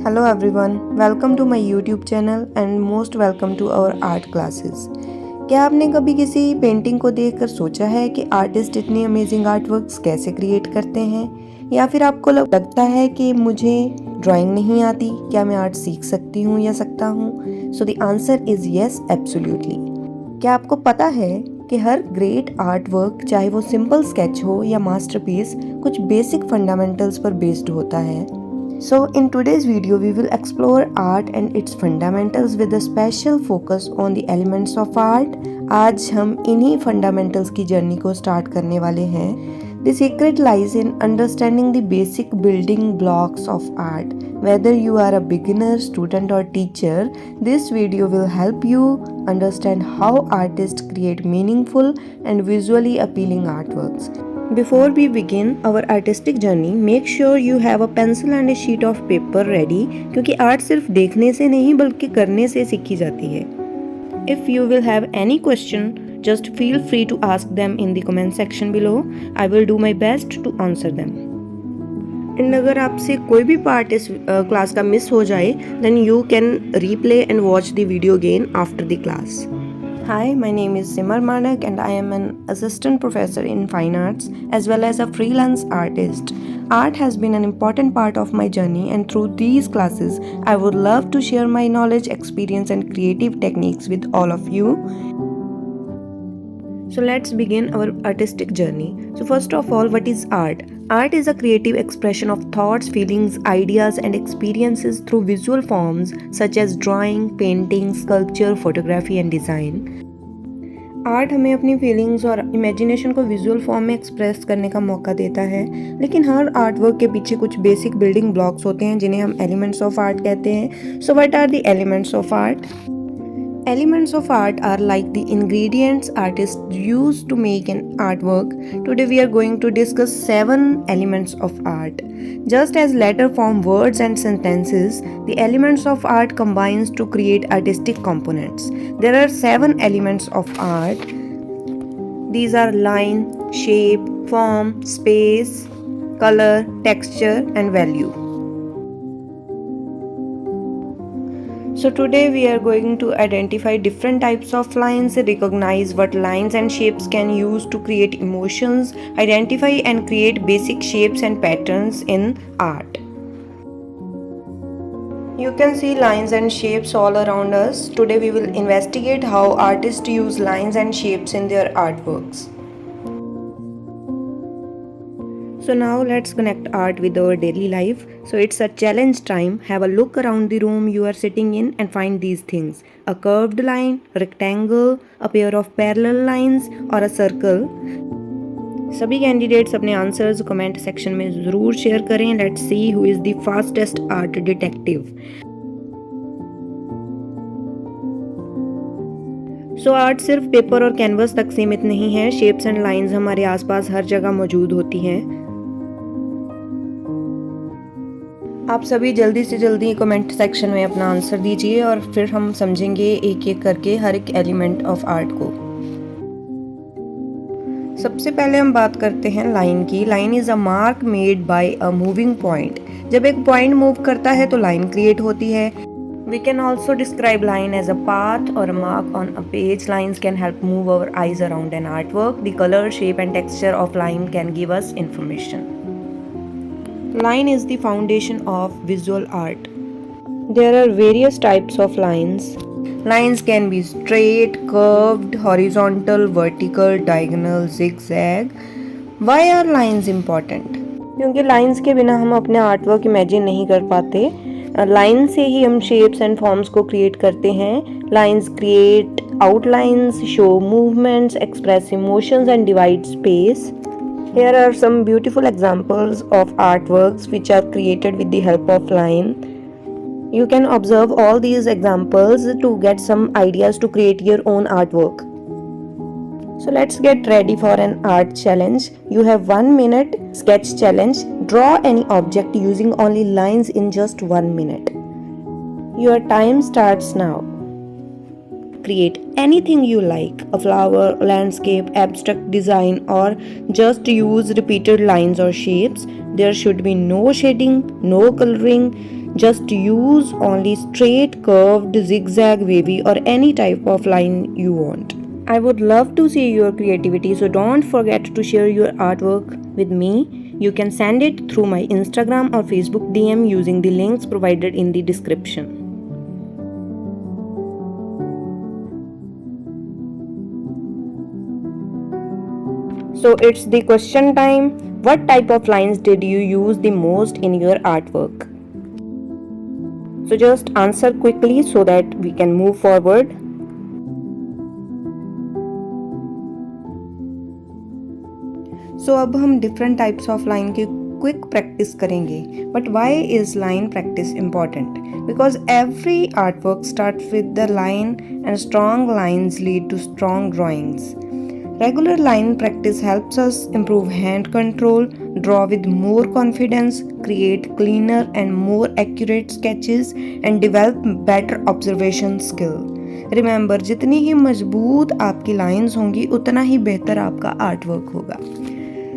Hello everyone, welcome to my YouTube channel and most welcome to our art classes. क्या आपने कभी किसी painting को देखकर सोचा है कि आर्टिस्ट इतने अमेजिंग आर्ट वर्क्स कैसे क्रिएट करते हैं? या फिर आपको लगता है कि मुझे ड्राइंग नहीं आती, क्या मैं आर्ट सीख सकती हूँ या सकता हूँ? So the answer is yes, absolutely. क्या आपको पता है कि हर ग्रेट आर्ट वर्क, चाहे वो सिंपल स्केच हो या मास्टरपीस, कुछ बेसिक फंडामेंटल्स पर बेस्ड होता है? So in today's video we will explore art and its fundamentals with a special focus on the elements of art. आज हम इन्हीं fundamentals की जर्नी को स्टार्ट करने वाले हैं. The secret lies in understanding the basic building blocks of art. Whether you are a beginner, student or teacher, this video will help you understand how artists create meaningful and visually appealing artworks. Before we begin our artistic journey, make sure you have a pencil and a sheet of paper ready क्योंकि art सिर्फ देखने से नहीं बल्कि करने से सीखी जाती है. If you will have any question, just feel free to ask them in the comment section below. I will do my best to answer them. And अगर आपसे कोई भी पार्ट इस क्लास का मिस हो जाए, then you can replay and watch the video again after the class. Hi, my name is Simr Manak and I am an assistant professor in fine arts as well as a freelance artist. Art has been an important part of my journey and through these classes, I would love to share my knowledge, experience and creative techniques with all of you. So let's begin our artistic journey. So first of all, what is art? Art is a creative expression of thoughts, feelings, ideas and experiences through visual forms such as drawing, painting, sculpture, photography and design. Art हमें अपनी feelings और imagination को visual form में express करने का मौका देता है, लेकिन हर आर्ट वर्क के पीछे कुछ बेसिक बिल्डिंग ब्लॉक्स होते हैं जिन्हें हम एलिमेंट्स ऑफ आर्ट कहते हैं. So what are the elements of art? Elements of art are like the ingredients artists use to make an artwork. Today we are going to discuss 7 elements of art. Just as letter form words and sentences, the elements of art combines to create artistic components. There are 7 elements of art. These are line, shape, form, space, color, texture and value. So today we are going to identify different types of lines, recognize what lines and shapes can use to create emotions, identify and create basic shapes and patterns in art. You can see lines and shapes all around us. Today we will investigate how artists use lines and shapes in their artworks. So now let's connect art with our daily life. So it's a challenge time. Have a look around the room you are sitting in and find these things. A curved line, rectangle, a pair of parallel lines or a circle. सभी candidates अपने answers comment section में ज़रूर share करें. Let's see who is the fastest art detective. So art सिर्फ paper और canvas तक सीमित नहीं है. शेप्स एंड लाइंस हमारे आसपास हर जगह मौजूद होती हैं. आप सभी जल्दी से जल्दी कमेंट सेक्शन में अपना आंसर दीजिए और फिर हम समझेंगे एक एक करके हर एक एलिमेंट ऑफ आर्ट को. सबसे पहले हम बात करते हैं लाइन की. Line is a mark made by a moving point. जब एक पॉइंट मूव करता है तो लाइन क्रिएट होती है. We can also describe line as a path or a mark on a page. Lines can help move our eyes around an artwork. The color, shape and texture of line can give us information. Line is the foundation of visual art. There are various types of lines. Lines can be straight, curved, horizontal, vertical, diagonal, zigzag. Why are lines important? क्योंकि lines के बिना हम अपने artwork imagine नहीं कर पाते. Line से ही हम शेप्स एंड फॉर्म्स को क्रिएट करते हैं. Lines create outlines, show movements, express emotions and divide space. Here are some beautiful examples of artworks which are created with the help of line. You can observe all these examples to get some ideas to create your own artwork. So let's get ready for an art challenge. You have 1 minute sketch challenge. Draw any object using only lines in just 1 minute. Your time starts now. Create anything you like, a flower, landscape, abstract design or just use repeated lines or shapes. There should be no shading, no coloring, Just use only straight, curved, zigzag, wavy, or any type of line you want. I would love to see your creativity, so don't forget to share your artwork with me. You can send it through my Instagram or Facebook DM using the links provided in the description. So it's the question time. What type of lines did you use the most in your artwork? So just answer quickly so that we can move forward. So अब हम different types of line की quick practice करेंगे. But why is line practice important? Because every artwork starts with the line and strong lines lead to strong drawings. Regular line practice helps us improve hand control, draw with more confidence, create cleaner and more accurate sketches, and develop better observation skill. Remember, जितनी ही मजबूत आपकी lines होंगी उतना ही बेहतर आपका artwork होगा.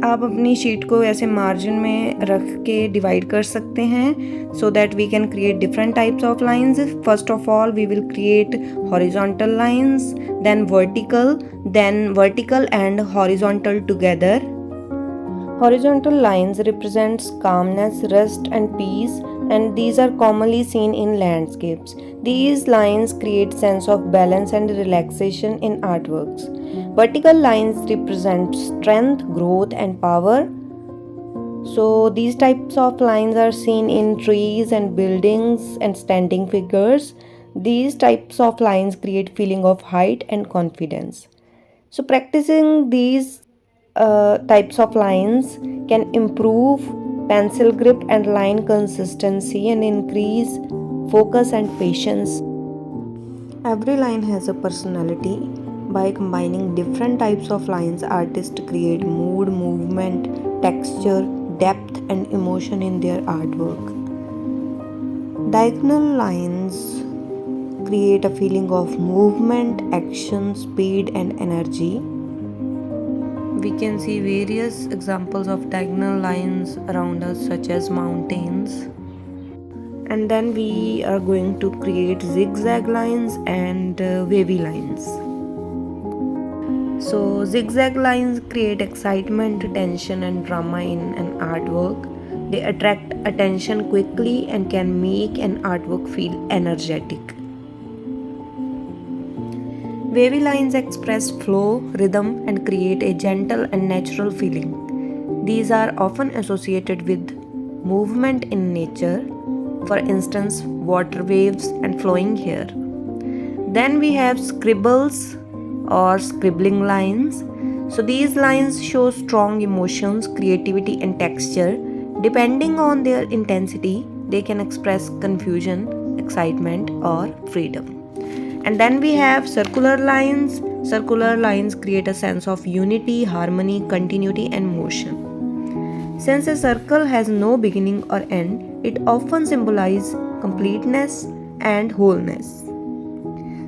आप अपनी शीट को ऐसे मार्जिन में रख के डिवाइड कर सकते हैं so that we can create different types of lines. First of all we will create horizontal lines, then vertical and horizontal together. Horizontal lines represents calmness, rest and peace, and these are commonly seen in landscapes. These lines create sense of balance and relaxation in artworks. Vertical lines represent strength, growth and power. So these types of lines are seen in trees and buildings and standing figures. These types of lines create feeling of height and confidence. So practicing these types of lines can improve pencil grip and line consistency and increase focus and patience. Every line has a personality. By combining different types of lines, artists create mood, movement, texture, depth and emotion in their artwork. Diagonal lines create a feeling of movement, action, speed and energy. We can see various examples of diagonal lines around us such as mountains. And then we are going to create zigzag lines and wavy lines. So zigzag lines create excitement, tension and drama in an artwork. They attract attention quickly and can make an artwork feel energetic. Wavy lines express flow, rhythm and create a gentle and natural feeling. These are often associated with movement in nature, for instance water waves and flowing hair. Then we have scribbles or scribbling lines. So these lines show strong emotions, creativity and texture. Depending on their intensity, they can express confusion, excitement or freedom. And then we have circular lines. Circular lines create a sense of unity, harmony, continuity and motion. Since a circle has no beginning or end, it often symbolizes completeness and wholeness.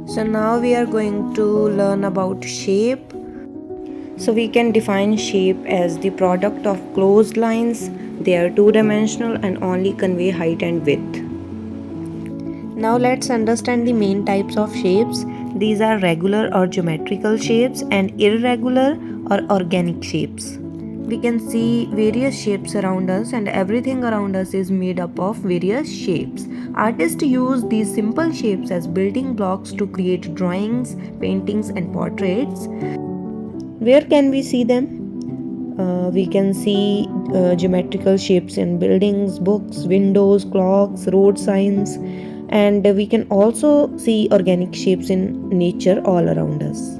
So now we are going to learn about shape. So we can define shape as the product of closed lines. They are two-dimensional and only convey height and width. Now let's understand the main types of shapes. These are regular or geometrical shapes and irregular or organic shapes. We can see various shapes around us and everything around us is made up of various shapes. Artists use these simple shapes as building blocks to create drawings, paintings and portraits. Where can we see them? We can see geometrical shapes in buildings, books, windows, clocks, road signs, and we can also see organic shapes in nature all around us.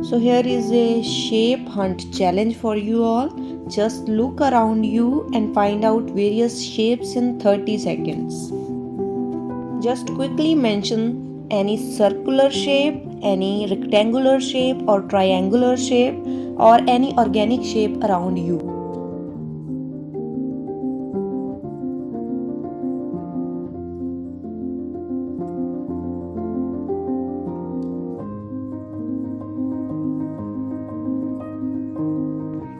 So here is a shape hunt challenge for you all. Just look around you and find out various shapes in 30 seconds. Just quickly mention any circular shape, any rectangular shape or triangular shape or any organic shape around you.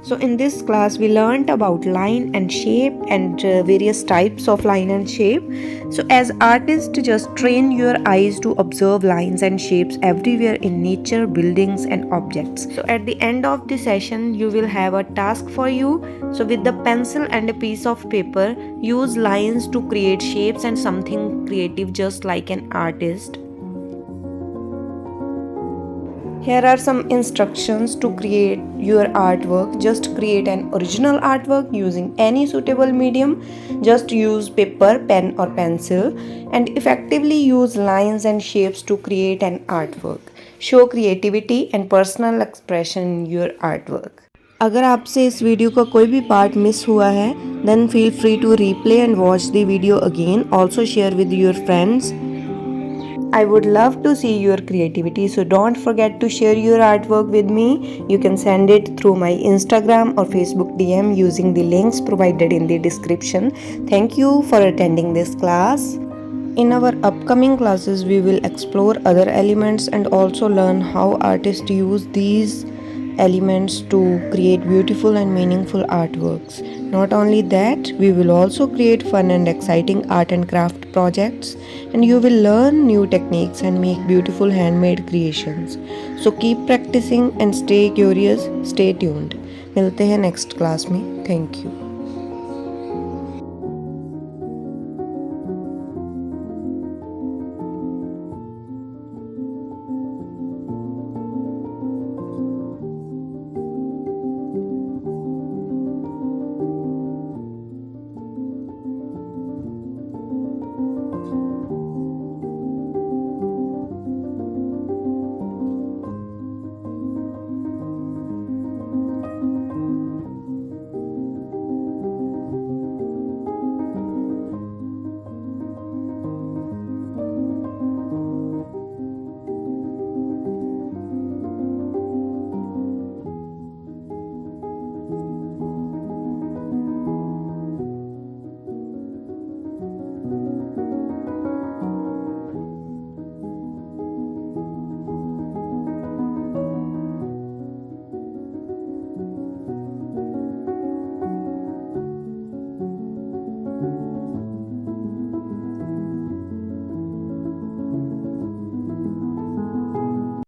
So in this class we learned about line and shape and various types of line and shape. So as artists, just train your eyes to observe lines and shapes everywhere in nature, buildings and objects. So at the end of the session you will have a task for you. So with the pencil and a piece of paper, use lines to create shapes and something creative just like an artist. Here are some instructions to create your artwork. Just create an original artwork using any suitable medium. Just use paper, pen or pencil and effectively use lines and shapes to create an artwork. Show creativity and personal expression in your artwork. अगर आपसे इस video का कोई भी part miss हुआ है, then feel free to replay and watch the video again. Also share with your friends. I would love to see your creativity, so don't forget to share your artwork with me. You can send it through my Instagram or Facebook DM using the links provided in the description. Thank you for attending this class. In our upcoming classes, we will explore other elements and also learn how artists use these elements to create beautiful and meaningful artworks. Not only that, we will also create fun and exciting art and craft projects, and you will learn new techniques and make beautiful handmade creations. So keep practicing and stay curious, stay tuned. मिलते हैं next class में. Thank you.